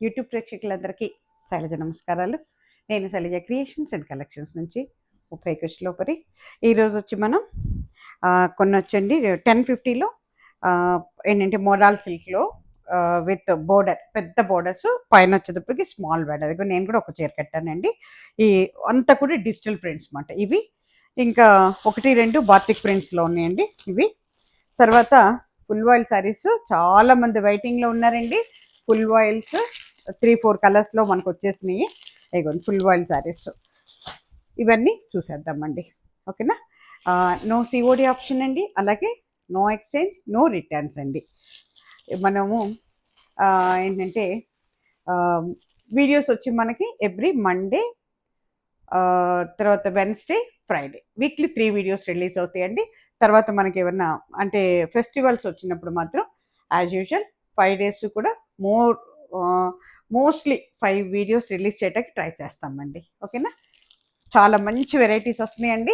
YouTube ప్రేక్షకులందరికీ శైలజ నమస్కారాలు. నేను శైలజ క్రియేషన్స్ అండ్ కలెక్షన్స్ నుంచి ఉపయోగించలోపరి ఈరోజు వచ్చి మనం కొన్ని వచ్చండి 1050లో ఏంటంటే మోడాల్ సిల్క్లో విత్ బోర్డర్ పెద్ద బోర్డర్స్ పైన వచ్చేటప్పటికి స్మాల్ బోర్డర్. అదిగో నేను కూడా ఒక చీర కట్టానండి. ఈ అంతా కూడా డిజిటల్ ప్రింట్స్ అన్నమాట ఇవి. ఇంకా 1-2 బాతిక్ ప్రింట్స్లో ఉన్నాయండి ఇవి. తర్వాత ఫుల్ వాయిల్ శారీస్ చాలామంది వెయిటింగ్లో ఉన్నారండి. ఫుల్ వాయిల్స్ 3-4 కలర్స్లో మనకు వచ్చేసినాయి. ఇగోండి ఫుల్ వాయిల్ శారీస్ ఇవన్నీ చూసేద్దామండి. ఓకేనా. నో సిఓడి ఆప్షన్ అండి, అలాగే నో ఎక్స్చేంజ్, నో రిటర్న్స్ అండి. మనము ఏంటంటే వీడియోస్ వచ్చి మనకి ఎవ్రీ మండే, తర్వాత Wednesday, Friday weekly 3 videos release అవుతాయండి. తర్వాత మనకి ఏమన్నా అంటే ఫెస్టివల్స్ వచ్చినప్పుడు మాత్రం యాజ్ యూజువల్ 5 days కూడా మోస్ట్లీ 5 వీడియోస్ రిలీజ్ చేయడానికి ట్రై చేస్తామండి. ఓకేనా. చాలా మంచి వెరైటీస్ వస్తున్నాయండి.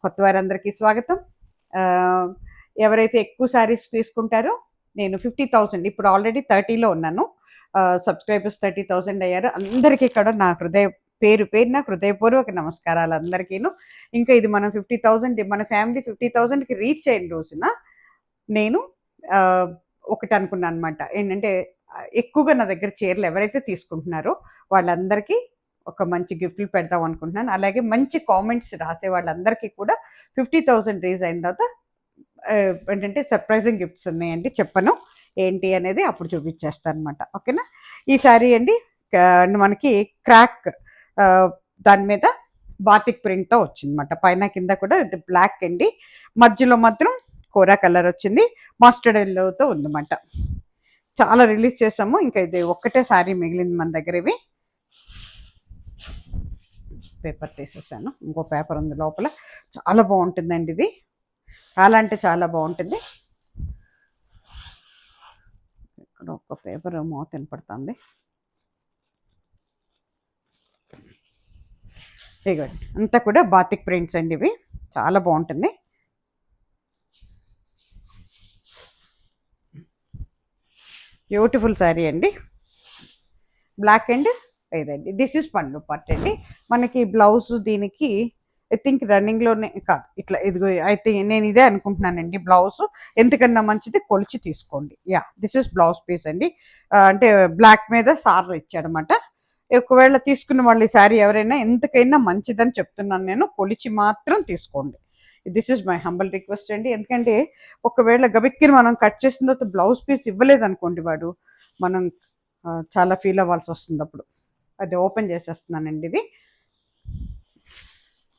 కొత్త వారందరికీ స్వాగతం. ఎవరైతే ఎక్కువ శారీస్ తీసుకుంటారో నేను 50,000 ఇప్పుడు ఆల్రెడీ 30లో ఉన్నాను. సబ్స్క్రైబర్స్ 30,000 అయ్యారు. అందరికీ కూడా నా పేరున హృదయపూర్వక నమస్కారాలు అందరికీను. ఇంకా ఇది మనం 50,000 మన ఫ్యామిలీ 50,000కి రీచ్ అయిన రోజున నేను ఒకటి అనుకున్నాను అనమాట. ఏంటంటే ఎక్కువగా నా దగ్గర చీరలు ఎవరైతే తీసుకుంటున్నారో వాళ్ళందరికీ ఒక మంచి గిఫ్ట్లు పెడదాం అనుకుంటున్నాను. అలాగే మంచి కామెంట్స్ రాసే వాళ్ళందరికీ కూడా 50,000 రీచ్ అయిన తర్వాత ఏంటంటే సర్ప్రైజింగ్ గిఫ్ట్స్ ఉన్నాయండి. చెప్పను ఏంటి అనేది అప్పుడు చూపించేస్తాను అనమాట. ఓకేనా. ఈ సారీ అండి మనకి క్రాక్ దాని మీద బాతిక్ ప్రింట్తో వచ్చిందన్నమాట. పైన కింద కూడా ఇది బ్లాక్ అండి, మధ్యలో మాత్రం కోరా కలర్ వచ్చింది, మస్టర్డ్ ఎల్లోతో ఉందన్నమాట. చాలా రిలీజ్ చేసాము, ఇంకా ఇది ఒక్కటే సారీ మిగిలింది మన దగ్గర. ఇవి పేపర్ తీసేసాను, ఇంకో పేపర్ ఉంది లోపల. చాలా బాగుంటుందండి ఇది, చాలా అంటే చాలా బాగుంటుంది. ఇక్కడ ఒక పేపర్ మోత వినపడుతుంది. ఇదిగోండి అంతా కూడా బాతిక్ ప్రింట్స్ అండి, ఇవి చాలా బాగుంటుంది. బ్యూటిఫుల్ శారీ అండి, బ్లాక్ అండ్ ఇదండి. దిస్ ఇస్ పళ్ళు పార్ట్ అండి. మనకి బ్లౌజ్ దీనికి ఐ థింక్ రన్నింగ్లోనే కాదు, ఇట్లా ఇదిగో అయితే నేను ఇదే అనుకుంటున్నానండి. బ్లౌజ్ ఎందుకన్నా మంచిది కొలిచి తీసుకోండి. Yeah, this is blouse piece అండి. అంటే బ్లాక్ మీద సార్లు ఇచ్చాడనమాట. ఒకవేళ తీసుకున్న వాళ్ళు ఈ శారీ ఎవరైనా ఎంతకైనా మంచిదని చెప్తున్నాను నేను, కొలిచి మాత్రం తీసుకోండి. This is my humble request అండి. ఎందుకంటే ఒకవేళ గబిక్కిని మనం కట్ చేసిన తర్వాత బ్లౌజ్ పీస్ ఇవ్వలేదు అనుకోండి, వాడు మనం చాలా ఫీల్ అవ్వాల్సి వస్తుంది. అప్పుడు అది ఓపెన్ చేసేస్తున్నానండి. ఇది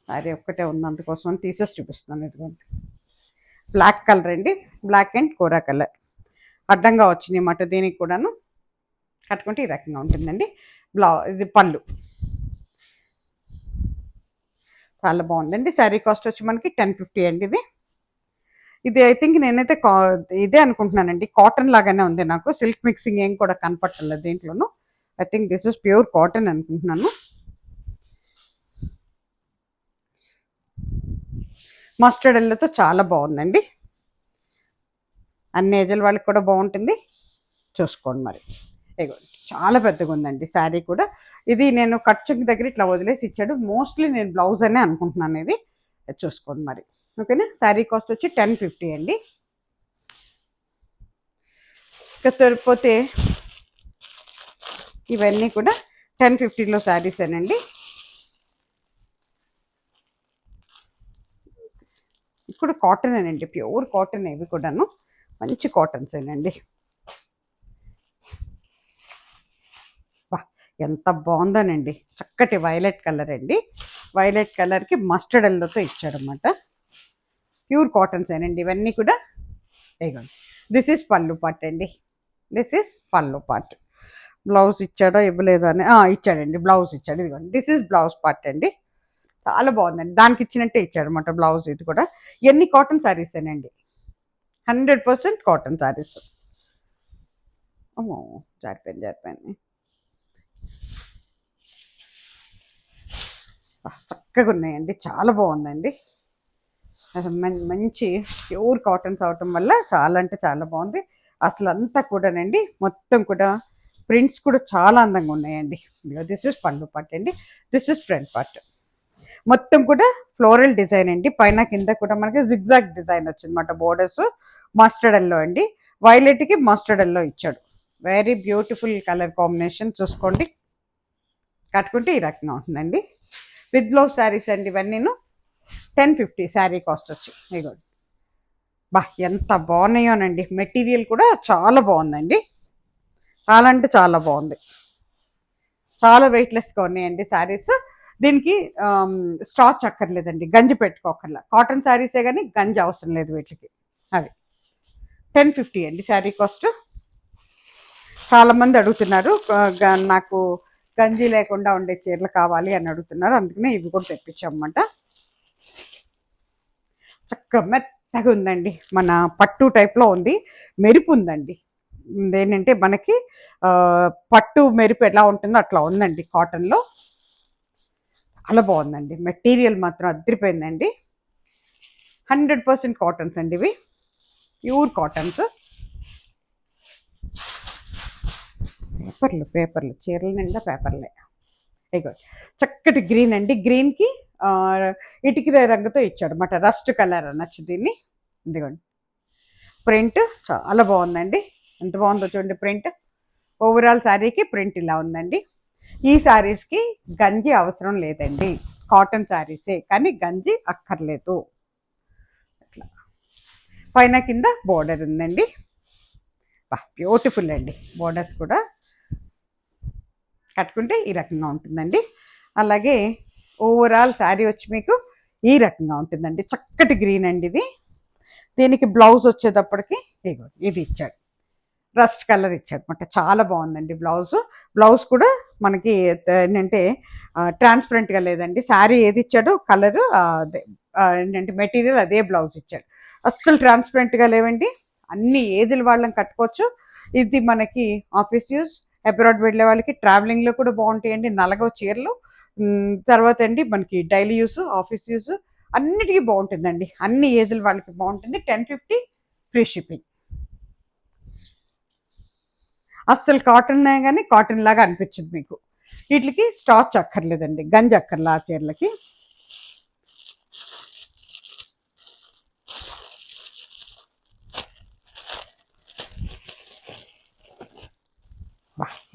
శారీ ఒక్కటే ఉంది, అందుకోసం తీసేసి చూపిస్తున్నాను. ఇదిగోండి బ్లాక్ కలర్ అండి, బ్లాక్ అండ్ కోరా కలర్ అడ్డంగా వచ్చినాయి అన్నమాట. దీనికి కూడాను కట్టుకుంటే ఈ రకంగా ఉంటుందండి. ఇది పళ్ళు చాలా బాగుందండి. శారీ కాస్ట్ వచ్చి మనకి 1050 అండి. ఇది ఐ థింక్ నేనైతే ఇదే అనుకుంటున్నానండి, కాటన్ లాగానే ఉంది నాకు. సిల్క్ మిక్సింగ్ ఏం కూడా కనపట్టలేదు దీంట్లోనూ. I think this is pure cotton అనుకుంటున్నాను. మస్టర్డ్ ఎల్లోతో చాలా బాగుందండి. అన్ని ఏజల వాళ్ళకి కూడా బాగుంటుంది, చూసుకోండి మరి. ఇదిగోండి చాలా పెద్దగా ఉందండి శారీ కూడా. ఇది నేను ఖర్చుకి దగ్గర ఇట్లా వదిలేసి ఇచ్చాడు. మోస్ట్లీ నేను బ్లౌజ్ అనే అనుకుంటున్నాను. ఇది చూసుకోండి మరి. ఓకేనా. శారీ కాస్ట్ వచ్చి 1050 అండి. ఇక సరిపోతే ఇవన్నీ కూడా 1050లో శారీస్ ఏనండి. ఇప్పుడు కాటన్ ఏనండి, ప్యూర్ కాటన్. ఇవి కూడాను మంచి కాటన్స్ ఏనండి. ఎంత బాగుందోనండి, చక్కటి వైలెట్ కలర్ అండి. వైలెట్ కలర్కి మస్టర్డ్ ఎల్లోతో ఇచ్చాడనమాట. ప్యూర్ కాటన్స్ ఏనండి ఇవన్నీ కూడా. ఇదిగోండి దిస్ ఈజ్ పళ్ళు పార్ట్ అండి. దిస్ ఈజ్ పళ్ళు పార్ట్. బ్లౌజ్ ఇచ్చాడో ఇవ్వలేదో అని ఇచ్చాడండి, బ్లౌజ్ ఇచ్చాడు. ఇదిగోండి దిస్ ఈజ్ బ్లౌజ్ పార్ట్ అండి. చాలా బాగుందండి, దానికి ఇచ్చినట్టే ఇచ్చాడనమాట బ్లౌజ్. ఇది కూడా ఎన్ని కాటన్ శారీస్ ఏనండి, 100% కాటన్ శారీస్. అమ్మో జారిపోయింది. చక్కగా ఉన్నాయండి, చాలా బాగుందండి. మంచి ప్యూర్ కాటన్స్ అవటం వల్ల చాలా అంటే చాలా బాగుంది. అసలు అంతా కూడానండి మొత్తం కూడా ప్రింట్స్ కూడా చాలా అందంగా ఉన్నాయండి. దిస్ ఇస్ పళ్ళు పార్ట్ అండి, దిస్ ఇస్ ఫ్రంట్ పార్ట్. మొత్తం కూడా ఫ్లోరల్ డిజైన్ అండి, పైన కింద కూడా మనకి జిగ్జాగ్ డిజైన్ వచ్చిందన్నమాట. బోర్డర్స్ మస్టర్డ్ ఎల్లో అండి, వైలెట్కి మస్టర్డ్ ఎల్లో ఇచ్చాడు. Very beautiful colour combination. చూసుకోండి, కట్టుకుంటే ఈ రకంగా ఉంటుందండి. విత్ బ్లౌజ్ శారీస్ అండి ఇవన్నీను. 1050 శారీ కాస్ట్ వచ్చి. ఇగో బా ఎంత బాగున్నాయోనండి. మెటీరియల్ కూడా చాలా బాగుందండి, చాలా అంటే చాలా బాగుంది. చాలా వెయిట్లెస్గా ఉన్నాయండి శారీస్. దీనికి స్టార్చ్ అక్కర్లేదండి, గంజి పెట్టుకోకర్లా. కాటన్ శారీసే కానీ గంజి అవసరం లేదు వీటికి. అవి 1050 అండి శారీ కాస్ట్. చాలామంది అడుగుతున్నారు నాకు గంజి లేకుండా ఉండే చీరలు కావాలి అని అడుగుతున్నారు, అందుకనే ఇవి కూడా తెప్పించామన్నమాట. చక్కగా మెత్తగా ఉందండి, మన పట్టు టైప్లో ఉంది. మెరుపు ఉందండి, ఏంటంటే మనకి పట్టు మెరుపు ఎలా ఉంటుందో అట్లా ఉందండి కాటన్లో. చాలా బాగుందండి, మెటీరియల్ మాత్రం అదిరిపోయిందండి. 100% కాటన్స్ అండి ఇవి, ప్యూర్ కాటన్స్. పేపర్లు చీరల నిండా పేపర్లే. ఇగో చక్కటి గ్రీన్ అండి, గ్రీన్కి ఇటుక రంగుతో ఇచ్చాడు అన్నమాట. రస్ట్ కలర్ అనొచ్చు దీన్ని. ఇదిగోండి ప్రింట్ చాలా బాగుందండి, ఎంత బాగుందో చూడండి ప్రింట్. ఓవరాల్ శారీకి ప్రింట్ ఇలా ఉందండి. ఈ శారీస్కి గంజి అవసరం లేదండి, కాటన్ శారీసే కానీ గంజి అక్కర్లేదు. అట్లా పైన కింద బోర్డర్ ఉందండి, బ్యూటిఫుల్ అండి. బోర్డర్స్ కూడా కట్టుకుంటే ఈ రకంగా ఉంటుందండి. అలాగే ఓవరాల్ శారీ వచ్చి మీకు ఈ రకంగా ఉంటుందండి. చక్కటి గ్రీన్ అండి ఇది. దీనికి బ్లౌజ్ వచ్చేటప్పటికి ఇది ఇచ్చాడు, రస్ట్ కలర్ ఇచ్చాడు అనమాట. చాలా బాగుందండి బ్లౌజ్ కూడా మనకి ఏంటంటే ట్రాన్స్పరెంట్గా లేదండి. శారీ ఏది ఇచ్చాడో కలరు ఏంటంటే మెటీరియల్ అదే బ్లౌజ్ ఇచ్చాడు. అస్సలు ట్రాన్స్పరెంట్గా లేవండి, అన్ని ఏదుల వాళ్ళని కట్టుకోవచ్చు. ఇది మనకి ఆఫీస్ యూజ్, అబ్రాడ్ వెళ్ళే వాళ్ళకి ట్రావెలింగ్లో కూడా బాగుంటాయండి నలగవ చీరలు. తర్వాత అండి మనకి డైలీ యూస్, ఆఫీస్ యూస్ అన్నిటికీ బాగుంటుందండి, అన్ని ఏదుల వాళ్ళకి బాగుంటుంది. 1050 ఫ్రీ షిప్పింగ్. అస్సలు కాటన్ కానీ కాటన్ లాగా అనిపించింది మీకు. వీటికి స్టార్చ్ అక్కర్లేదండి, గంజి అక్కర్లా ఆ చీరలకి.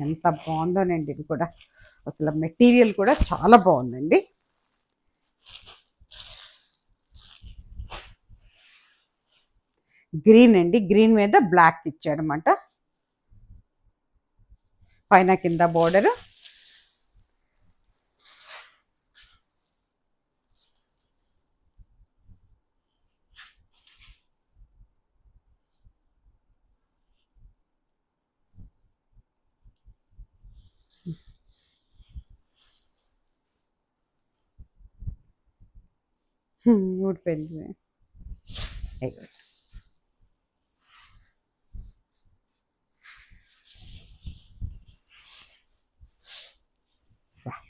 ఎంత బాగుందోనండి ఇది కూడా, అసలు మెటీరియల్ కూడా చాలా బాగుందండి. గ్రీన్ అండి, గ్రీన్ మీద బ్లాక్ ఇచ్చాడనమాట. పైన కింద బోర్డర్. ఊడిపోయింది.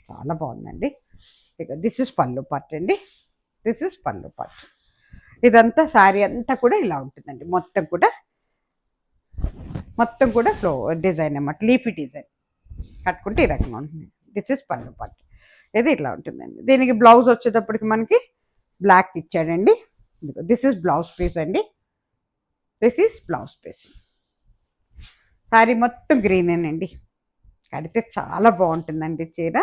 చాలా బాగుందండి. దిస్ ఇస్ పళ్ళు పార్ట్ అండి, దిస్ ఇస్ పళ్ళు పార్ట్. ఇదంతా శారీ అంతా కూడా ఇలా ఉంటుందండి, మొత్తం కూడా ఫ్లో డిజైన్ అన్నమాట, లీఫీ డిజైన్. కట్టుకుంటే ఈ రకంగా ఉంటుంది. దిస్ ఇస్ పళ్ళు పార్ట్, ఇది ఇట్లా ఉంటుందండి. దీనికి బ్లౌజ్ వచ్చేటప్పటికి మనకి బ్లాక్ ఇచ్చాడండి. దిస్ ఇస్ బ్లౌజ్ పీస్ అండి, this is blouse piece. Sari మొత్తం గ్రీనేనండి, కడితే చాలా బాగుంటుందండి చీర,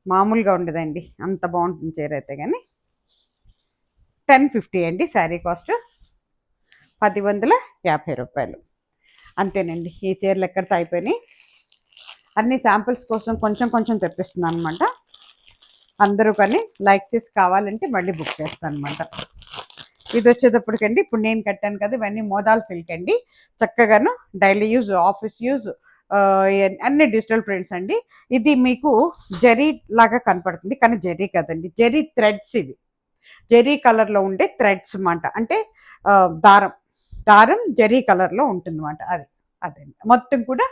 మామూలుగా ఉండదండి, అంత బాగుంటుంది చీర అయితే. కానీ 1050 అండి శారీ కాస్ట్, 1050 రూపాయలు అంతేనండి. ఈ చీరలు ఎక్కడితో అయిపోయినాయి. అన్ని శాంపిల్స్ కోసం కొంచెం కొంచెం తెప్పిస్తున్నాను అనమాట. అందరూ కానీ లైక్ చేసి కావాలంటే మళ్ళీ బుక్ చేస్తాను అనమాట. ఇది వచ్చేటప్పటికండి ఇప్పుడు నేను కట్టాను కదా, ఇవన్నీ మోదాల్ సిల్క్ అండి. చక్కగాను డైలీ యూజ్, ఆఫీస్ యూజ్, అన్ని డిజిటల్ ప్రింట్స్ అండి. ఇది మీకు జరీ లాగా కనపడుతుంది కానీ జరీ కదండి, జరీ థ్రెడ్స్. ఇవి జరీ కలర్లో ఉండే థ్రెడ్స్ అన్నమాట. అంటే దారం జరీ కలర్లో ఉంటుంది అన్నమాట. అదండి మొత్తం కూడా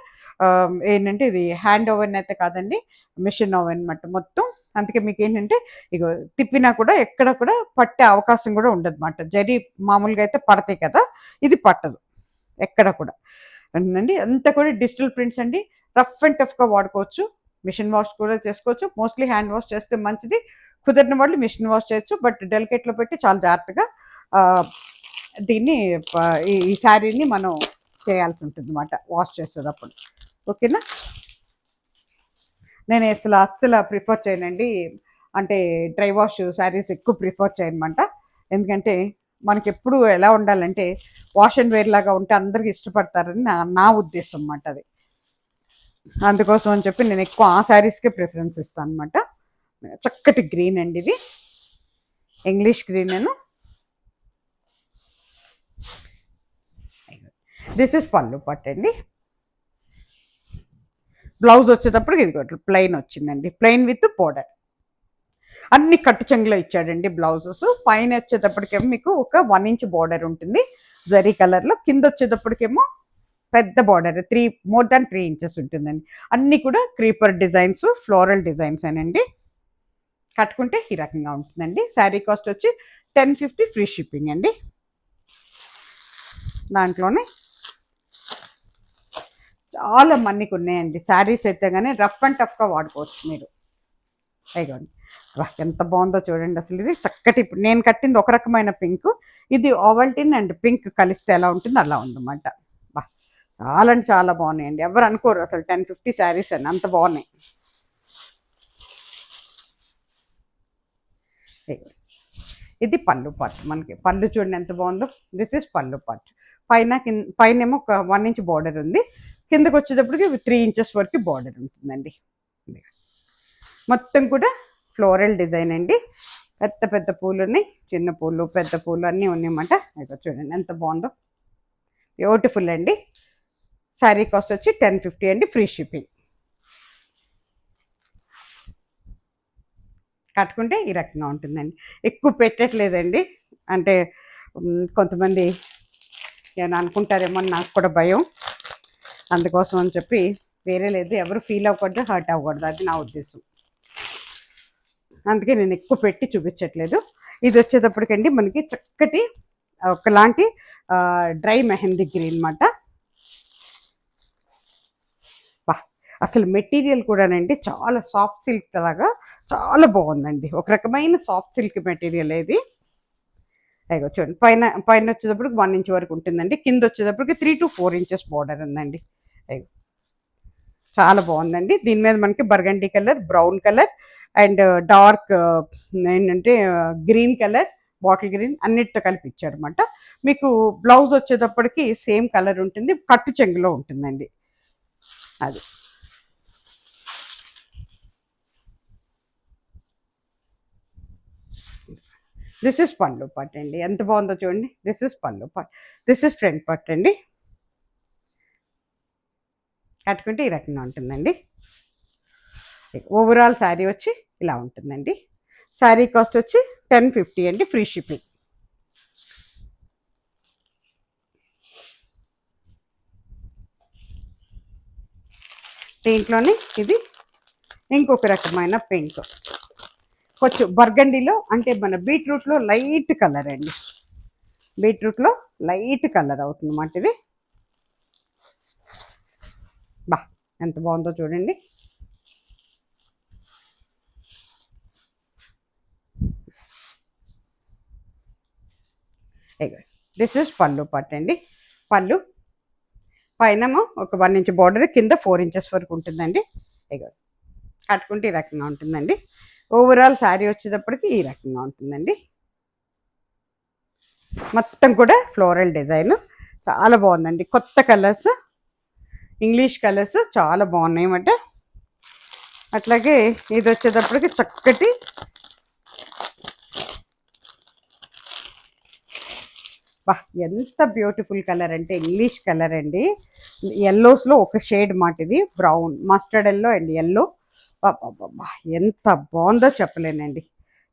ఏంటంటే ఇది హ్యాండ్ ఓవెన్ అయితే కాదండి, మిషన్ ఓవెన్ అన్నమాట మొత్తం. అందుకే మీకు ఏంటంటే ఇక తిప్పినా కూడా ఎక్కడ కూడా పట్టే అవకాశం కూడా ఉండదు అన్నమాట. జరీ మామూలుగా అయితే పడతాయి కదా, ఇది పట్టదు ఎక్కడ కూడా అండి. అంతా కూడా డిజిటల్ ప్రింట్స్ అండి. రఫ్ అండ్ టఫ్గా వాడుకోవచ్చు. మిషన్ వాష్ కూడా చేసుకోవచ్చు. మోస్ట్లీ హ్యాండ్ వాష్ చేస్తే మంచిది. కుదిరిన వాళ్ళు మిషన్ వాష్ చేయొచ్చు. బట్ డెలికేట్లో పెట్టి చాలా జాగ్రత్తగా దీన్ని ఈ శారీని మనం చేయాల్సి ఉంటుంది అన్నమాట వాష్ చేసేటప్పుడు. ఓకేనా. నేను అస్సలు ప్రిఫర్ చేయనండి, అంటే డ్రై వాష్ శారీస్ ఎక్కువ ప్రిఫర్ చేయనమాట. ఎందుకంటే మనకి ఎప్పుడు ఎలా ఉండాలంటే వాష్ అండ్ వేర్ లాగా ఉంటే అందరికి ఇష్టపడతారని నా ఉద్దేశం అన్నమాట. అది అందుకోసం అని చెప్పి నేను ఎక్కువ ఆ శారీస్కే ప్రిఫరెన్స్ ఇస్తాను అనమాట. చక్కటి గ్రీన్ అండి, ఇది ఇంగ్లీష్ గ్రీన్. నేను దిస్ ఇస్ పళ్ళు పట్టండి. బ్లౌజ్ వచ్చేటప్పటికి ఇది ప్లెయిన్ వచ్చిందండి, ప్లెయిన్ విత్ బోర్డర్. అన్ని కట్టు చెంగులో ఇచ్చాడండి బ్లౌజెస్. పైన వచ్చేటప్పటికేమో మీకు ఒక 1 ఇంచ్ బోర్డర్ ఉంటుంది జరీ కలర్లో. కింద వచ్చేటప్పటికేమో పెద్ద బార్డర్ మోర్ దాన్ 3 ఇంచెస్ ఉంటుందండి. అన్నీ కూడా క్రీపర్ డిజైన్స్, ఫ్లోరల్ డిజైన్స్ అనండి. కట్టుకుంటే ఈ రకంగా ఉంటుందండి. శారీ కాస్ట్ వచ్చి 1050 ఫ్రీ షిప్పింగ్ అండి. దాంట్లోనే చాలా మన్నికి ఉన్నాయండి శారీస్ అయితే, కానీ రఫ్ అండ్ టఫ్గా వాడుకోవచ్చు మీరు. అయిగోండి, ఎంత బాగుందో చూడండి అసలు. ఇది చక్కటి, ఇప్పుడు నేను కట్టింది ఒక రకమైన పింక్, ఇది ఓవల్టీన్ అండ్ పింక్ కలిస్తే ఎలా ఉంటుందో అలా ఉందన్నమాట. చాలా అంటే చాలా బాగున్నాయండి. ఎవరు అనుకోరు అసలు 1050 శారీస్ అని, అంత బాగున్నాయి. ఇది పళ్ళు పార్ట్. మనకి పళ్ళు చూడండి ఎంత బాగుందో. దిస్ ఇస్ పళ్ళు పార్ట్. పైన ఏమో ఒక 1 ఇంచ్ బార్డర్ ఉంది. కిందకి వచ్చేటప్పటికి 3 ఇంచెస్ వరకు బార్డర్ ఉంటుందండి. మొత్తం కూడా ఫ్లోరల్ డిజైన్ అండి. పెద్ద పెద్ద పూలు ఉన్నాయి, చిన్న పూలు, పెద్ద పూలు అన్నీ ఉన్నాయన్నమాట. అయితే చూడండి ఎంత బాగుందో, బ్యూటిఫుల్ అండి. శారీ కాస్ట్ వచ్చి 1050 అండి, ఫ్రీ షిప్పింగ్. కట్టుకుంటే ఈ రకంగా ఉంటుందండి. ఎక్కువ పెట్టట్లేదండి, అంటే కొంతమంది ఏమైనా అనుకుంటారేమో, నాకు కూడా భయం. అందుకోసం అని చెప్పి వేరే లేదు, ఎవరు ఫీల్ అవ్వకూడదు, హర్ట్ అవ్వకూడదు, అది నా ఉద్దేశం. అందుకే నేను ఎక్కువ పెట్టి చూపించట్లేదు. ఇది వచ్చేటప్పటికండి మనకి చక్కటి ఒకలాంటి డ్రై మెహందీ గ్రీన్ అన్నమాట. అసలు మెటీరియల్ కూడానండి చాలా సాఫ్ట్ సిల్క్ లాగా చాలా బాగుందండి. ఒక రకమైన సాఫ్ట్ సిల్క్ మెటీరియల్ ఇది. అయ్యో చూడండి, పైన వచ్చేటప్పటికి 1 ఇంచ్ వరకు ఉంటుందండి. కింద వచ్చేటప్పటికి 3 to 4 ఇంచెస్ బార్డర్ ఉందండి. అయ్యో చాలా బాగుందండి. దీని మీద మనకి burgundy colour, brown colour and dark ఏంటంటే గ్రీన్ కలర్, బాటిల్ గ్రీన్ అన్నిటితో కలిపి ఇచ్చారు అనమాట. మీకు బ్లౌజ్ వచ్చేటప్పటికి సేమ్ కలర్ ఉంటుంది, కట్టు చెంగులో ఉంటుందండి. అది దిస్ ఇస్ పళ్ళు పార్ట్ అండి. ఎంత బాగుందో చూడండి. దిస్ ఇస్ పళ్ళు part, this is front part అండి. కట్టుకుంటే ఈ రకంగా ఉంటుందండి. ఓవరాల్ శారీ వచ్చి ఇలా ఉంటుందండి. శారీ కాస్ట్ వచ్చి 1050 అండి, ఫ్రీ షిప్పింగ్. దీంట్లోనే ఇది ఇంకొక రకమైన పింక్, కొంచెం బర్గండీలో, అంటే మన బీట్రూట్లో లైట్ కలర్ అండి. బీట్రూట్లో లైట్ కలర్ అవుతుంది అన్నమాట ఇది. ఎంత బాగుందో చూడండి. దిస్ ఇస్ పళ్ళు పార్ట్ అండి. పళ్ళు పైన ఒక 1 ఇంచ్ బార్డర్, కింద 4 ఇంచెస్ వరకు ఉంటుందండి. కట్టుకుంటే ఈ రకంగా ఉంటుందండి. ఓవరాల్ శారీ వచ్చేటప్పటికి ఈ రకంగా ఉంటుందండి. మొత్తం కూడా ఫ్లోరల్ డిజైన్ చాలా బాగుందండి. కొత్త కలర్స్, ఇంగ్లీష్ కలర్స్ చాలా బాగున్నాయి అన్నమాట. అట్లాగే ఇది వచ్చేటప్పటికి చక్కటి ఎంత బ్యూటిఫుల్ కలర్ అంటే ఇంగ్లీష్ కలర్ అండి. ఎల్లోస్లో ఒక షేడ్ మాట ఇది, brown, mustard yellow and yellow. ఎంత బాగుందో చెప్పలేనండి.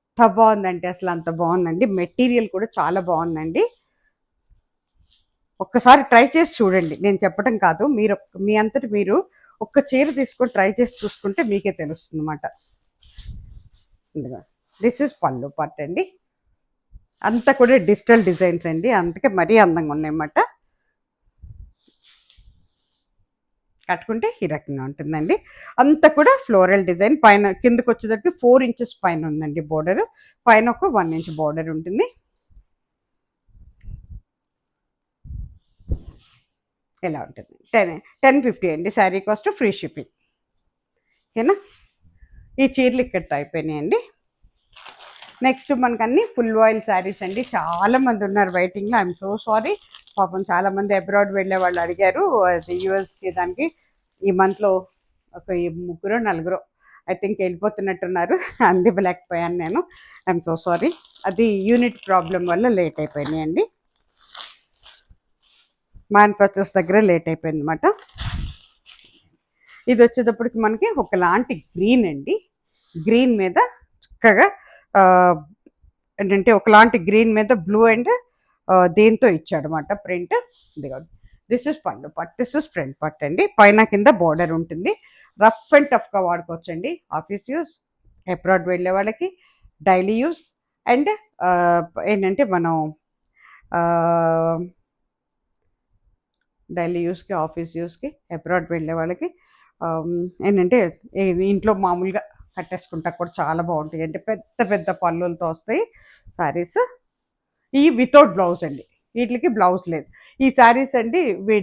ఎంత బాగుందంటే అసలు అంత బాగుందండి. మెటీరియల్ కూడా చాలా బాగుందండి. ఒక్కసారి ట్రై చేసి చూడండి, నేను చెప్పడం కాదు, మీరు మీ అంతటి మీరు ఒక్క చీర తీసుకొని ట్రై చేసి చూసుకుంటే మీకే తెలుస్తుంది అన్నమాట. దిస్ ఇస్ పళ్ళు పార్ట్ అండి. అంతా కూడా డిజిటల్ డిజైన్స్ అండి, అందుకే మరీ అందంగా ఉన్నాయన్నమాట. కట్టుకుంటే ఈ రకంగా ఉంటుందండి. అంతా కూడా ఫ్లోరల్ డిజైన్, పైన కిందకి వచ్చేసరికి 4 ఇంచెస్ పైన ఉందండి బోర్డర్, పైన ఒక 1 ఇంచ్ బోర్డర్ ఉంటుంది. ఇలా ఉంటుంది. 1050 అండి శారీ కాస్ట్, ఫ్రీ షిప్పింగ్. ఓకేనా. ఈ చీరలు ఇక్కడితో అయిపోయినాయండి. నెక్స్ట్ మనకు అన్ని ఫుల్ వాయిల్ శారీస్ అండి. చాలా మంది ఉన్నారు వెయిటింగ్లో. I'm so sorry. పాపం చాలా మంది అబ్రాడ్ వెళ్ళే వాళ్ళు అడిగారు అది యూఎస్కి. దానికి ఈ మంత్లో ఒక 3-4 ఐ థింక్ వెళ్ళిపోతున్నట్టున్నారు. అందివ్వలేకపోయాను నేను. I'm so sorry. అది యూనిట్ ప్రాబ్లం వల్ల లేట్ అయిపోయినాయండి. మ్యానుఫ్యాక్చర్స్ దగ్గర లేట్ అయిపోయింది అనమాట. ఇది వచ్చేటప్పటికి మనకి ఒకలాంటి గ్రీన్ అండి. గ్రీన్ మీద చక్కగా ఏంటంటే ఒకలాంటి గ్రీన్ మీద బ్లూ అండ్ దేంతో ఇచ్చాడనమాట ప్రింట్. ఇదిగోండి, దిస్ ఇస్ పళ్ళు పట్, దిస్ ఇస్ ఫ్రంట్ పట్ అండి. పైన కింద బార్డర్ ఉంటుంది. రఫ్ అండ్ టఫ్గా వాడుకోవచ్చండి. ఆఫీస్ యూస్, అబ్రాడ్ వెళ్ళే వాళ్ళకి, డైలీ యూస్ అండ్ ఏంటంటే మనం డైలీ యూస్కి, ఆఫీస్ యూస్కి, అబ్రాడ్ వెళ్ళే వాళ్ళకి ఏంటంటే ఇంట్లో మామూలుగా కట్టేసుకుంటా కూడా చాలా బాగుంటాయి. అంటే పెద్ద పెద్ద పళ్ళులతో వస్తాయి శారీస్. ఈ వితౌట్ బ్లౌజ్ అండి, వీటికి బ్లౌజ్ లేదు. ఈ శారీస్ అండి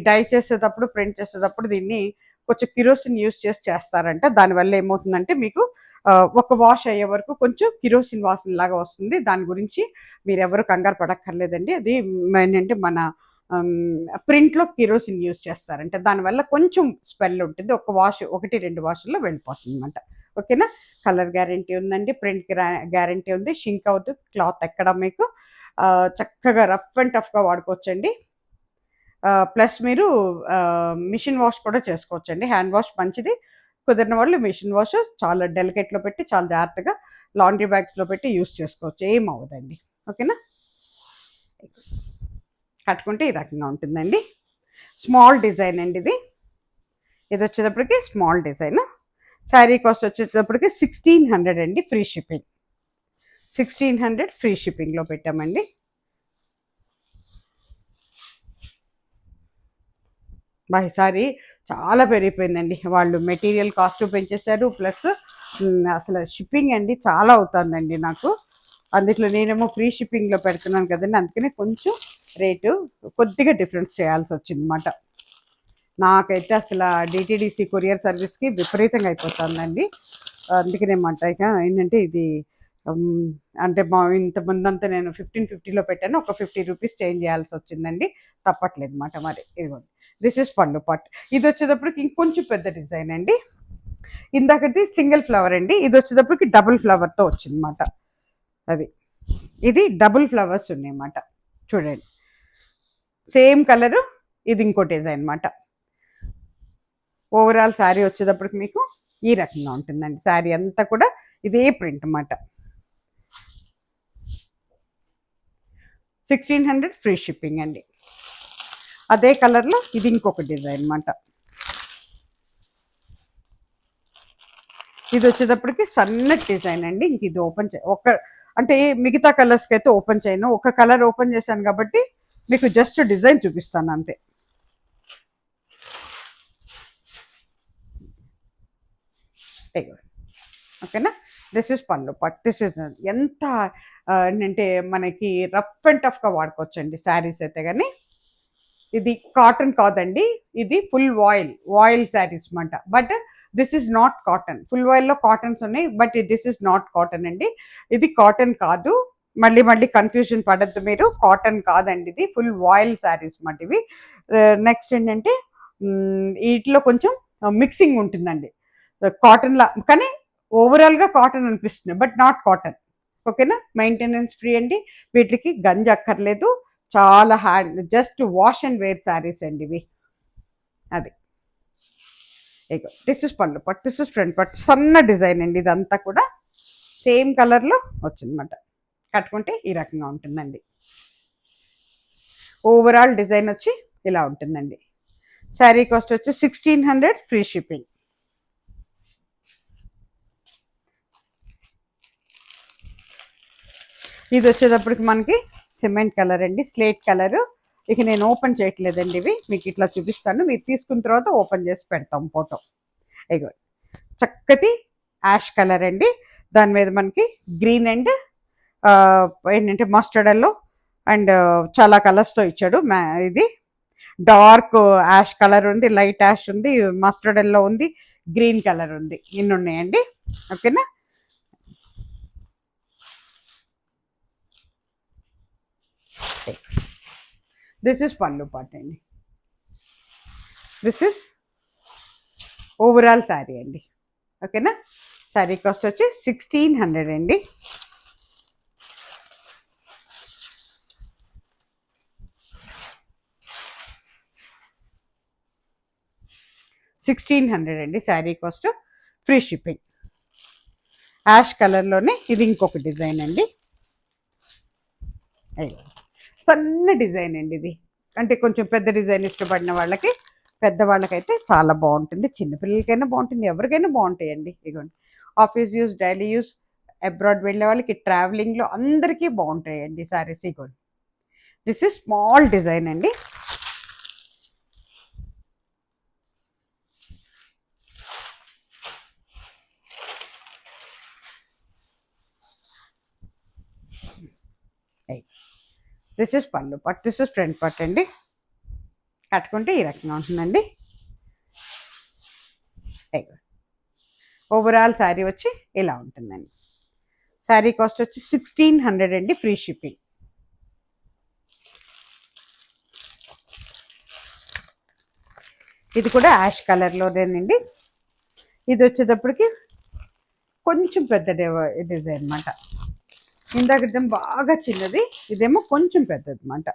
డై చేసేటప్పుడు, ప్రింట్ చేసేటప్పుడు దీన్ని కొంచెం కిరోసిన్ యూస్ చేస్తారంట. దానివల్ల ఏమవుతుందంటే మీకు ఒక వాష్ అయ్యే వరకు కొంచెం కిరోసిన్ వాసన లాగా వస్తుంది. దాని గురించి మీరు ఎవరు కంగారు పడక్కర్లేదండి. అది ఏంటంటే మన ప్రింట్లో కిరోసిన్ యూస్ చేస్తారంటే దానివల్ల కొంచెం స్మెల్ ఉంటుంది. ఒక వాష్, 1-2 వాష్ల్లో వెళ్ళిపోతుంది అనమాట. ఓకేనా. కలర్ గ్యారంటీ ఉందండి, ప్రింట్ గ్యారంటీ ఉంది, షింక్ అవుతుంది క్లాత్ ఎక్కడ మీకు. చక్కగా రఫ్ అండ్ టఫ్గా వాడుకోవచ్చండి. ప్లస్ మీరు మిషన్ వాష్ కూడా చేసుకోవచ్చండి. హ్యాండ్ వాష్ మంచిది, కుదిరిన వాళ్ళు మిషన్ వాష్ చాలా డెలికేట్లో పెట్టి చాలా జాగ్రత్తగా లాండ్రీ బ్యాగ్స్లో పెట్టి యూస్ చేసుకోవచ్చు, ఏం అవ్వదండి. ఓకేనా. కట్టుకుంటే ఈ రకంగా ఉంటుందండి. స్మాల్ డిజైన్ అండి ఇది. ఇది వచ్చేటప్పటికి స్మాల్ డిజైన్. శారీ కాస్ట్ వచ్చేటప్పటికి 1600 అండి, ఫ్రీ షిప్పింగ్. 1600 ఫ్రీ షిప్పింగ్లో పెట్టామండి. ఈసారి చాలా పెరిగిపోయిందండి. వాళ్ళు మెటీరియల్ కాస్ట్ పెంచేశారు, ప్లస్ అసలు షిప్పింగ్ అండి చాలా అవుతుందండి నాకు. అందులో నేనేమో ఫ్రీ షిప్పింగ్లో పెడుతున్నాను కదండి, అందుకనే కొంచెం రేటు కొద్దిగా డిఫరెన్స్ చేయాల్సి వచ్చిందన్నమాట. నాకైతే అసలు డిటీడీసీ కొరియర్ సర్వీస్కి విపరీతంగా అయిపోతుందండి. అందుకనేమాట ఇక ఏంటంటే ఇది అంటే ఇంత ముందంతా నేను 1550లో పెట్టాను, ఒక 50 రూపీస్ చేంజ్ చేయాల్సి వచ్చిందండి. తప్పట్లేదు అన్నమాట. మరి ఇదిగోండి, దిస్ ఇస్ పళ్ళు పట్. ఇది వచ్చేటప్పటికి ఇంకొంచెం పెద్ద డిజైన్ అండి. ఇందాకటి సింగిల్ ఫ్లవర్ అండి, ఇది వచ్చేటప్పటికి డబుల్ ఫ్లవర్తో వచ్చిందన్నమాట. అది ఇది డబుల్ ఫ్లవర్స్ ఉన్నాయన్నమాట. చూడండి, సేమ్ కలరు. ఇది ఇంకో డిజైన్ అన్నమాట. ఓవరాల్ శారీ వచ్చేటప్పటికి మీకు ఈ రకంగా ఉంటుందండి. శారీ అంతా కూడా ఇదే ప్రింట్ అన్నమాట. 1600 ఫ్రీ షిప్పింగ్ అండి. అదే కలర్లో ఇది ఇంకొక డిజైన్ అన్నమాట. ఇది వచ్చేటప్పటికి సన్నటి డిజైన్ అండి. ఇంక ఇది ఓపెన్ అంటే మిగతా కలర్స్కి అయితే ఓపెన్ చేయను, ఒక కలర్ ఓపెన్ చేశాను కాబట్టి మీకు జస్ట్ డిజైన్ చూపిస్తాను అంతే. ఓకేనా. దిస్ ఇస్ పళ్ళు పట్, దిస్ ఇస్ ఎంత ఏంటంటే మనకి రఫ్ అండ్ టఫ్గా వాడుకోవచ్చండి శారీస్ అయితే. కానీ ఇది కాటన్ కాదండి, ఇది ఫుల్ వాయిల్ శారీస్ అన్నమాట. But this is not cotton. Full వాయిల్లో కాటన్స్ ఉన్నాయి, but this is not cotton అండి. ఇది కాటన్ కాదు, మళ్ళీ కన్ఫ్యూజన్ పడద్దు మీరు. కాటన్ కాదండి, ఇది ఫుల్ వాయిల్ శారీస్ అన్నమాట ఇవి. నెక్స్ట్ ఏంటంటే వీటిలో కొంచెం మిక్సింగ్ ఉంటుందండి, కాటన్లా కానీ ఓవరాల్గా కాటన్ అనిపిస్తుంది, బట్ నాట్ కాటన్. ఓకేనా. మెయింటెనెన్స్ ఫ్రీ అండి, వీటికి గంజి అక్కర్లేదు. చాలా just wash and wear saris అండి ఇవి. అది దిస్ ఇస్ పళ్ళు పట్, దిస్ ఇస్ ఫ్రంట్ పట్. సన్న డిజైన్ అండి, ఇదంతా కూడా సేమ్ కలర్లో వచ్చిందన్నమాట. కట్టుకుంటే ఈ రకంగా ఉంటుందండి. ఓవరాల్ డిజైన్ వచ్చి ఇలా ఉంటుందండి. శారీ కాస్ట్ వచ్చి 1600 ఫ్రీ షిప్పింగ్. ఇది వచ్చేటప్పటికి మనకి సిమెంట్ కలర్ అండి, స్లేట్ కలరు. ఇక నేను ఓపెన్ చేయట్లేదండి, ఇవి మీకు ఇట్లా చూపిస్తాను, మీరు తీసుకున్న తర్వాత ఓపెన్ చేసి పెడతాం ఫోటో. ఇగో చక్కటి యాష్ కలర్ అండి, దాని మీద మనకి గ్రీన్ అండ్ ఏంటంటే మస్టర్డ్ ఎల్లో అండ్ చాలా కలర్స్తో ఇచ్చాడు. ఇది డార్క్ యాష్ కలర్ ఉంది, లైట్ యాష్ ఉంది, మస్టర్డ్ ఎల్లో ఉంది, గ్రీన్ కలర్ ఉంది, ఇన్ని ఉన్నాయండి. ఓకేనా. దిస్ ఇస్ పళ్ళు పాట్ అండి. దిస్ ఇస్ ఓవరాల్ శారీ అండి. ఓకేనా. శారీ కాస్ట్ వచ్చి 1600 అండి. 1600 అండి sari cost, free shipping. Ash కలర్లోనే ఇది ఇంకొక డిజైన్ అండి. సన్న డిజైన్ అండి ఇది, అంటే కొంచెం పెద్ద డిజైన్ ఇష్టపడిన వాళ్ళకి, పెద్దవాళ్ళకైతే చాలా బాగుంటుంది, చిన్నపిల్లలకైనా బాగుంటుంది, ఎవరికైనా బాగుంటాయండి. ఇదిగోండి office use, daily use, abroad వెళ్ళే వాళ్ళకి, ట్రావెలింగ్లో అందరికీ బాగుంటాయండి శారీస్. ఇదిగోండి దిస్ ఇస్ స్మాల్ డిజైన్ అండి. దిస్ ఇస్ పళ్ళు పట్, దిస్ ఇస్ ఫ్రంట్ పట్ అండి. కట్టుకుంటే ఈ రకంగా ఉంటుందండి. ఓవరాల్ శారీ వచ్చి ఇలా ఉంటుందండి. శారీ కాస్ట్ వచ్చి 1600 అండి, ఫ్రీ షిప్పింగ్. ఇది కూడా యాష్ కలర్లోనేనండి. ఇది వచ్చేటప్పటికి కొంచెం పెద్ద డిజైన్ అనమాట. ఇందాక బాగా చిన్నది, ఇదేమో కొంచెం పెద్దది అనమాట.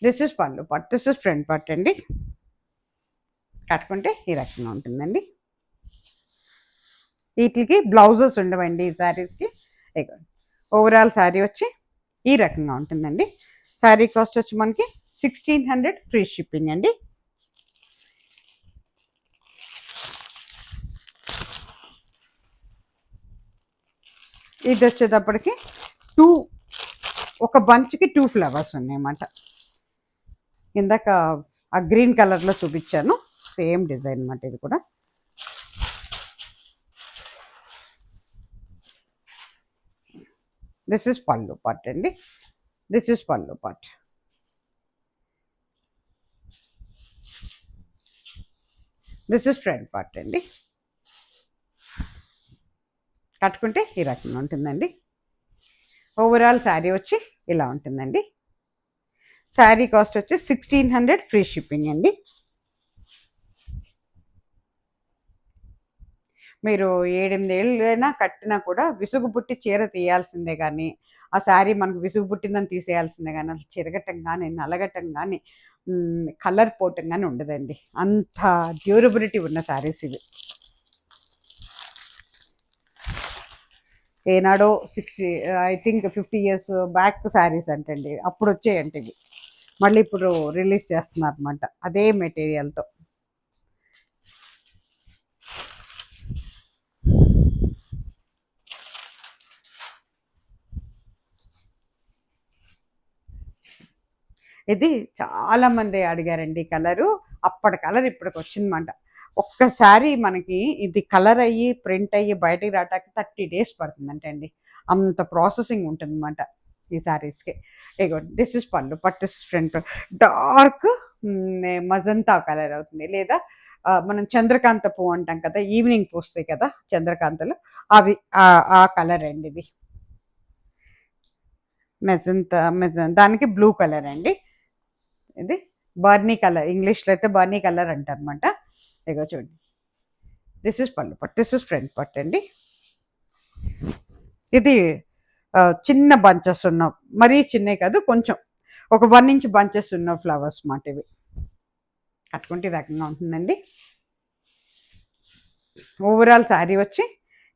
దిస్ ఇస్ పళ్ళు పట్, దిస్ ఇస్ ఫ్రంట్ పట్ అండి. కట్టుకుంటే ఈ రకంగా ఉంటుందండి. వీటికి బ్లౌజెస్ ఉండవండి ఈ శారీస్కి. ఓవరాల్ శారీ వచ్చి ఈ రకంగా ఉంటుందండి. శారీ కాస్ట్ వచ్చి మనకి 1600, ఫ్రీ షిప్పింగ్ అండి. ఇది వచ్చేటప్పటికి ఒక బంచ్కి 2 ఫ్లవర్స్ ఉన్నాయన్నమాట. ఇందాక ఆ గ్రీన్ కలర్లో చూపించాను, సేమ్ డిజైన్ అన్నమాట ఇది కూడా. దిస్ ఇస్ పళ్ళు పాట్ అండి. This is pallu part. This is front part అండి. కట్టుకుంటే ఈ రకంగా ఉంటుందండి. ఓవరాల్ శారీ వచ్చి ఇలా ఉంటుందండి. శారీ కాస్ట్ వచ్చి 1600, ఫ్రీ షిప్పింగ్ అండి. మీరు 7-8 ఏళ్ళైనా కట్టినా కూడా విసుగు పుట్టి చీర తీయాల్సిందే, కానీ ఆ శారీ మనకు విసుగు పుట్టిందని తీసేయాల్సిందే, కానీ అసలు చిరగటం కానీ, నలగటం కానీ, కలర్ పోవటం కానీ ఉండదండి. అంత డ్యూరబిలిటీ ఉన్న శారీస్ ఇవి. ఏనాడో 60, I think 50 years back saris అంటండి, అప్పుడు వచ్చాయంటే ఇవి మళ్ళీ ఇప్పుడు రిలీజ్ చేస్తున్నారు అనమాట అదే మెటీరియల్తో. ఇది చాలామంది అడిగారండి కలరు, అప్పటి కలర్ ఇప్పటికి వచ్చిందన్నమాట. ఒక్కసారి మనకి ఇది కలర్ అయ్యి ప్రింట్ అయ్యి బయటికి రావటానికి 30 days పడుతుందంటే అండి, అంత ప్రాసెసింగ్ ఉంటుందన్నమాట ఈ శారీస్కి. ఇగో దిస్ ఇస్ పళ్ళు పట్టు, ఫ్రంట్ డార్క్ మజంతా కలర్ అవుతుంది, లేదా మనం చంద్రకాంత పువ్వు అంటాం కదా, ఈవినింగ్ పూస్తాయి కదా చంద్రకాంతలు, అవి ఆ కలర్ అండి. ఇది దానికి బ్లూ కలర్ అండి. ఇది బర్నీ కలర్, ఇంగ్లీష్లో అయితే బర్నీ కలర్ అంటారు అనమాట. ఇగో చూడండి, దిస్ ఇస్ పళ్ళు పట్టు, దిస్ ఇస్ ఫ్రంట్ పట్టు అండి. ఇది చిన్న బంచెస్ ఉన్న, మరీ చిన్నవి కాదు, కొంచెం ఒక 1 inch బంచెస్ ఉన్న ఫ్లవర్స్ మాట ఇవి. కట్టుకుంటే ఈ రకంగా ఉంటుందండి. ఓవరాల్ శారీ వచ్చి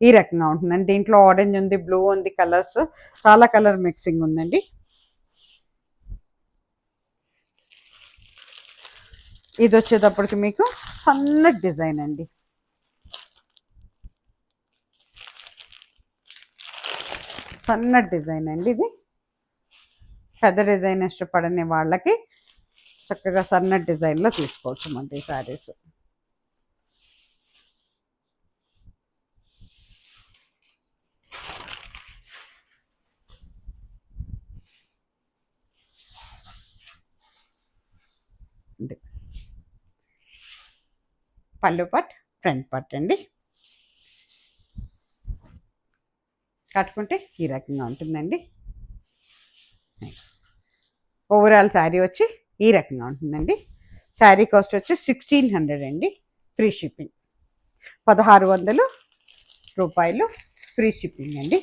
ఈ రకంగా ఉంటుందండి. దీంట్లో ఆరెంజ్ ఉంది, బ్లూ ఉంది, కలర్స్ చాలా కలర్ మిక్సింగ్ ఉందండి. ఇది వచ్చేటప్పటికి మీకు సన్న డిజైన్ అండి. సన్న డిజైన్ అండి ఇది. పెద్ద డిజైన్ ఇష్టపడని వాళ్ళకి చక్కగా సన్న డిజైన్లో తీసుకోవచ్చు మంది శారీస్. పళ్ళు పట్, ఫ్రంట్ పట్ అండి. కట్టుకుంటే ఈ రకంగా ఉంటుందండి. ఓవరాల్ శారీ వచ్చి ఈ రకంగా ఉంటుందండి. శారీ కాస్ట్ వచ్చి 1600 అండి, ఫ్రీ షిప్పింగ్. 1600 రూపాయలు ఫ్రీ షిప్పింగ్ అండి.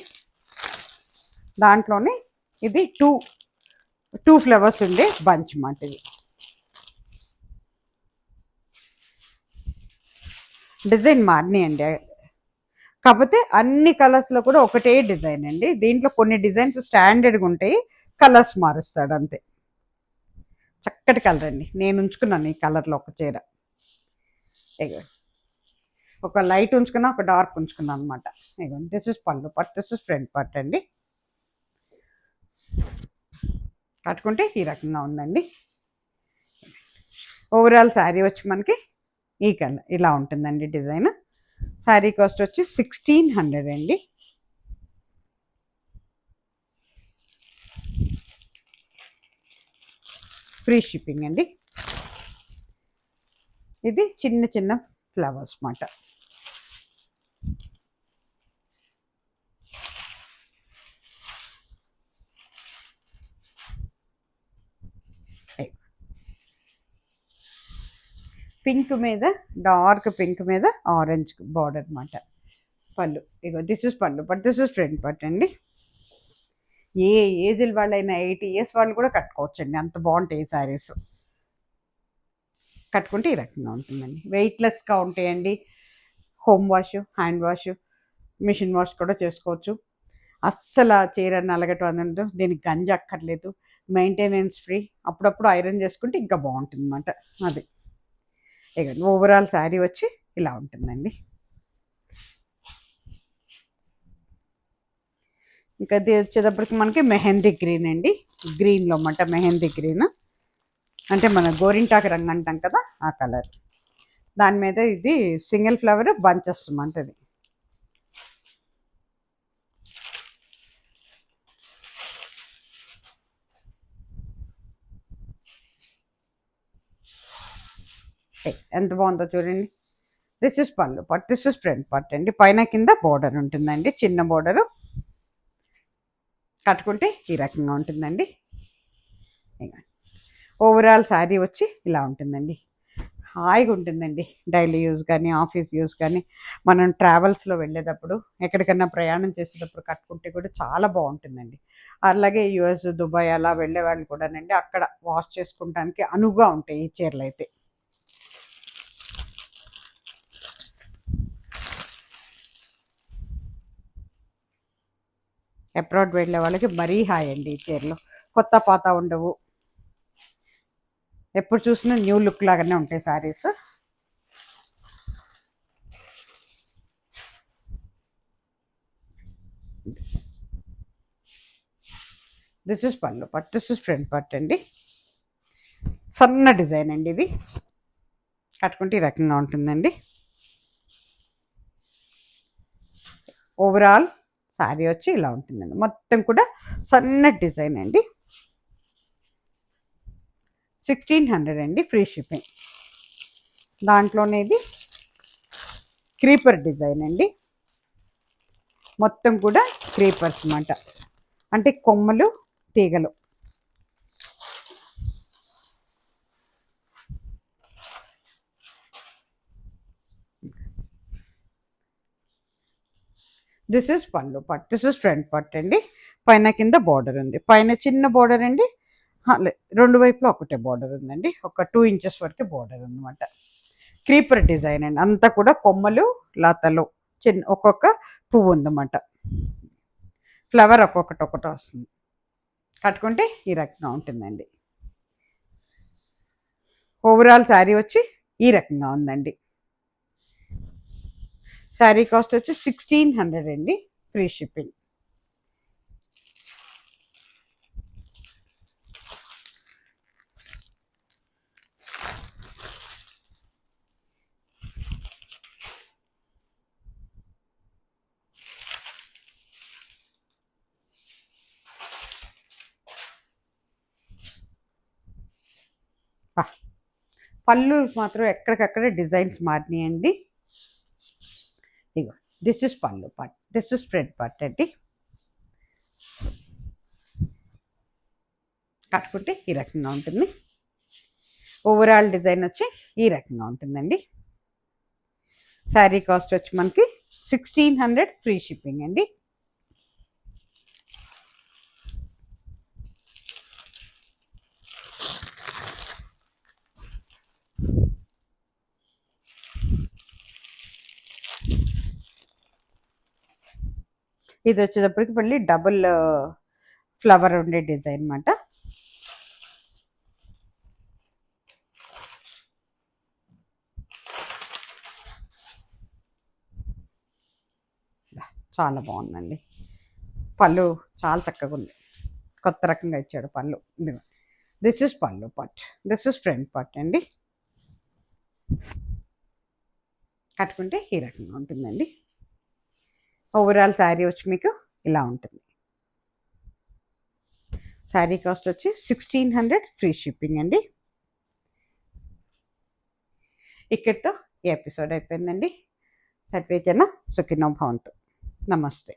దాంట్లోనే ఇది టూ ఫ్లవర్స్ ఉండే బంచ్ మాట. ఇది డిజైన్ మారినాయండి, కాకపోతే అన్ని కలర్స్లో కూడా ఒకటే డిజైన్ అండి. దీంట్లో కొన్ని డిజైన్స్ స్టాండర్డ్గా ఉంటాయి, కలర్స్ మారుస్తాడు అంతే. చక్కటి కలర్ అండి, నేను ఉంచుకున్నాను ఈ కలర్లో ఒక చీర. ఒక లైట్ ఉంచుకున్నా, ఒక డార్క్ ఉంచుకున్నాను అనమాట. దిస్ ఇస్ పళ్ళు పట్, దిస్ ఇస్ ఫ్రంట్ పట్ అండి. కట్టుకుంటే ఈ రకంగా ఉందండి. ఓవరాల్ శారీ వచ్చి మనకి ఈ కలర్ ఇలా ఉంటుందండి డిజైన్. శారీ కాస్ట్ వచ్చి 1600 అండి. ఫ్రీ షిప్పింగ్ అండి. ఇది చిన్న చిన్న ఫ్లవర్స్ మాట. పింక్ మీద, డార్క్ పింక్ మీద ఆరెంజ్ బార్డర్ అనమాట. పళ్ళు ఇగో దిస్ ఇస్ పళ్ళు బట్ దిస్ ఇస్ ఫ్రంట్ పట్ అండి. ఏ ఏజ్ల వాళ్ళైనా 80 years వాళ్ళు కూడా కట్టుకోవచ్చండి, అంత బాగుంటాయి శారీస్. కట్టుకుంటే ఈ రకంగా ఉంటుందండి. వెయిట్లెస్గా ఉంటాయండి. Home wash, hand wash, machine wash కూడా చేసుకోవచ్చు. అస్సలు చీర నలగటం అనంటే దీనికి గంజి అక్కర్లేదు, మెయింటెనెన్స్ ఫ్రీ. అప్పుడప్పుడు ఐరన్ చేసుకుంటే ఇంకా బాగుంటుంది అన్నమాట. అది ఇక ఓవరాల్ శారీ వచ్చి ఇలా ఉంటుందండి. ఇంకా ఇది వచ్చేటప్పటికి మనకి మెహందీ గ్రీన్ అండి. గ్రీన్లో అన్నమాట, మెహందీ గ్రీన్ అంటే మన గోరింటాకు రంగు అంటాం కదా, ఆ కలర్. దాని మీద ఇది సింగిల్ ఫ్లవర్ బంచెస్ అన్నమాట. ఇది ఎంత బాగుందో చూడండి. దిస్ ఇస్ పళ్ళు పట్, దిస్ ఇస్ ఫ్రంట్ పట్ అండి. పైన కింద బోర్డర్ ఉంటుందండి, చిన్న బోర్డరు. కట్టుకుంటే ఈ రకంగా ఉంటుందండి. ఓవరాల్ శారీ వచ్చి ఇలా ఉంటుందండి. హాయిగా ఉంటుందండి, డైలీ యూజ్ కానీ, ఆఫీస్ యూజ్ కానీ, మనం ట్రావెల్స్లో వెళ్ళేటప్పుడు, ఎక్కడికైనా ప్రయాణం చేసేటప్పుడు కట్టుకుంటే కూడా చాలా బాగుంటుందండి. అలాగే యుఎస్, దుబాయ్ అలా వెళ్ళే వాళ్ళు కూడానండి, అక్కడ వాష్ చేసుకుంటానికి అనువుగా ఉంటాయి ఈ చీరలు అయితే. అబ్రాడ్ వెళ్ళే వాళ్ళకి మరీ హాయ్ అండి ఈ చీరలు. కొత్త పాత ఉండవు, ఎప్పుడు చూసినా న్యూ లుక్ లాగానే ఉంటాయి శారీస్. దిస్ ఇస్ పళ్ళు పట్, దిస్ ఇస్ ఫ్రంట్ పట్ అండి. సన్న డిజైన్ అండి ఇది. కట్టుకుంటే ఈ రకంగా ఉంటుందండి. ఓవరాల్ శారీ వచ్చి ఇలా ఉంటుందండి. మొత్తం కూడా సన్న డిజైన్ అండి. 1600 అండి, ఫ్రీ షిప్పింగ్. దాంట్లోనే ఇది క్రీపర్ డిజైన్ అండి. మొత్తం కూడా క్రీపర్స్ అన్నమాట, అంటే కొమ్మలు, తీగలు. దిస్ ఇస్ పళ్ళు పట్, దిస్ ఇస్ ఫ్రంట్ పట్ అండి. పైన కింద బార్డర్ ఉంది. పైన చిన్న బార్డర్ అండి, రెండు వైపులా ఒకటే బార్డర్ ఉందండి. ఒక 2 inches వరకు బార్డర్ అనమాట. క్రీపర్ డిజైన్ అండి, అంతా కూడా కొమ్మలు, లతలు, చిన్న ఒక్కొక్క పువ్వు ఉందన్నమాట. ఫ్లవర్ ఒక్కొక్కటి వస్తుంది. కట్టుకుంటే ఈ రకంగా ఉంటుందండి. ఓవరాల్ శారీ వచ్చి ఈ రకంగా ఉందండి. శారీ కాస్ట్ వచ్చి 1600 అండి, ఫ్రీ షిప్పింగ్. పళ్ళు మాత్రం ఎక్కడికక్కడ డిజైన్స్ మారినాయండి. ఇగో దిస్ ఇస్ పళ్ళు part, this is front part అండి. కట్టుకుంటే ఈ రకంగా ఉంటుంది. ఓవరాల్ డిజైన్ వచ్చి ఈ రకంగా ఉంటుందండి. శారీ కాస్ట్ వచ్చి మనకి 1600 ఫ్రీ షిప్పింగ్ అండి. ఇది వచ్చేటప్పటికి మళ్ళీ డబుల్ ఫ్లవర్ ఉండే డిజైన్ అన్నమాట. చాలా బాగుందండి. పళ్ళు చాలా చక్కగా ఉంది, కొత్త రకంగా ఇచ్చాడు పళ్ళు. దిస్ ఇస్ పళ్ళు part, this is front part అండి. కట్టుకుంటే ఈ రకంగా ఉంటుందండి. ఓవరాల్ శారీ వచ్చి మీకు ఇలా ఉంటుంది. శారీ కాస్ట్ వచ్చి 1600 ఫ్రీ షిప్పింగ్ అండి. ఇక్కడితో ఈ ఎపిసోడ్ అయిపోయిందండి. సర్వేజన సుఖినో భవంతు. నమస్తే.